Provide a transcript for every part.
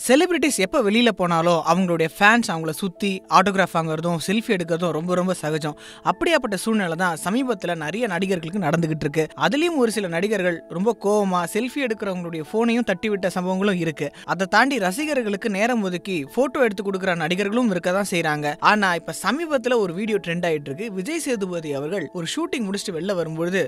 Celebrities எப்போ வெளியில் போனாலும் அவங்களுடைய ஃபேன்ஸ் அவங்கள சுற்றி ஆட்டோகிராஃப் வாங்குறதும் செல்ஃபி எடுக்கிறதும் ரொம்ப ரொம்ப சகஜம். அப்படியாப்பட்ட சூழ்நிலை தான் சமீபத்தில் நிறைய நடிகர்களுக்கு நடந்துகிட்டு இருக்கு. அதுலேயும் ஒரு சில நடிகர்கள் ரொம்ப கோவமாக செல்ஃபி எடுக்கிறவங்களுடைய ஃபோனையும் தட்டி விட்ட சம்பவங்களும் இருக்கு. அதை தாண்டி ரசிகர்களுக்கு நேரம் ஒதுக்கி ஃபோட்டோ எடுத்து கொடுக்குற நடிகர்களும் இருக்க தான் செய்கிறாங்க. ஆனால் இப்போ சமீபத்தில் ஒரு வீடியோ ட்ரெண்ட் ஆகிட்டு இருக்கு. விஜய் சேதுபதி அவர்கள் ஒரு ஷூட்டிங் முடிச்சுட்டு வெளில வரும்பொழுது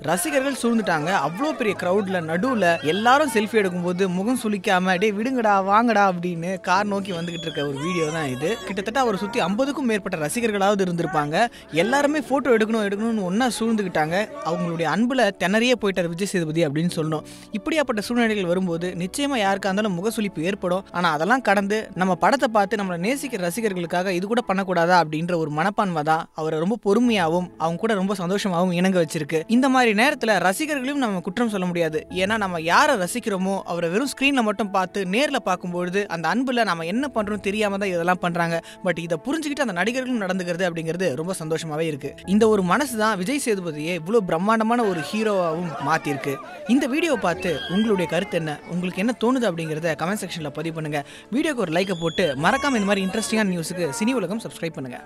ரசிகர்கள் சூழ்ந்துட்டாங்க. அவ்வளோ பெரிய கிரௌட்ல நடுவுல எல்லாரும் செல்ஃபி எடுக்கும்போது முகம் சுளிக்காம டே விடுங்கடா வாங்கடா அப்படின்னு கார் நோக்கி வந்துகிட்டு இருக்க ஒரு வீடியோ தான் இது. கிட்டத்தட்ட அவரை சுற்றி 50க்கும் மேற்பட்ட ரசிகர்களாவது இருந்திருப்பாங்க. எல்லாருமே போட்டோ எடுக்கணும்னு ஒன்னா சூழ்ந்துக்கிட்டாங்க. அவங்களுடைய அன்புல திணறியே போயிட்டார் விஜய் சேதுபதி அப்படின்னு சொல்லணும். இப்படியாப்பட்ட சூழ்நிலைகள் வரும்போது நிச்சயமா யாருக்கா இருந்தாலும் முகசுளிப்பு ஏற்படும். ஆனா அதெல்லாம் கடந்து நம்ம படத்தை பார்த்து நம்மளை நேசிக்கிற ரசிகர்களுக்காக இது கூட பண்ணக்கூடாதா அப்படின்ற ஒரு மனப்பான்மை தான் அவரை ரொம்ப பொறுமையாகவும் அவங்க கூட ரொம்ப சந்தோஷமாகவும் இணங்க வச்சிருக்கு. இந்த மாதிரி நேரத்தில் ரசிகர்களையும் நம்ம குற்றம் சொல்ல முடியாது. ஏன்னா நம்ம யாரை ரசிக்கிறோமோ அவரை வெறும் ஸ்கிரீன்ல மட்டும் பார்த்து நேரில் பார்க்கும்பொழுது அந்த அன்புல நம்ம என்ன பண்றோம் தெரியாம தான் இதெல்லாம் பண்றாங்க. பட் இதை புரிஞ்சுக்கிட்டு அந்த நடிகர்களும் நடந்துக்கிறது அப்படிங்கிறது ரொம்ப சந்தோஷமாவே இருக்கு. இந்த ஒரு மனசு தான் விஜய் சேதுபதியை இவ்வளவு பிரம்மாண்டமான ஒரு ஹீரோவாகவும் மாத்திருக்கு. இந்த வீடியோவை பார்த்து உங்களுடைய கருத்து என்ன, உங்களுக்கு என்ன தோணுது அப்படிங்கிறத கமெண்ட் செக்ஷன்ல பதிவு பண்ணுங்க. வீடியோக்கு ஒரு லைக்கை போட்டு மறக்காம இந்த மாதிரி இன்ட்ரெஸ்டிங்கான நியூஸுக்கு சினி உலகம் சப்ஸ்கிரைப் பண்ணுங்க.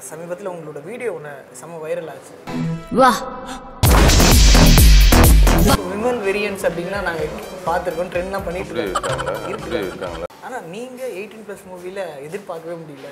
சமீபத்தில் உங்களோட வீடியோ ஒன்று செம்ம வைரல் ஆச்சு. வா விமல் வேரியன்ஸ் அப்படின்னா நாங்கள் பார்த்துருக்கோம், ட்ரெண்ட்லாம் பண்ணிட்டு இருக்காங்க. ஆனால் நீங்கள் 18+ மூவியில் எதிர்பார்க்கவே முடியல.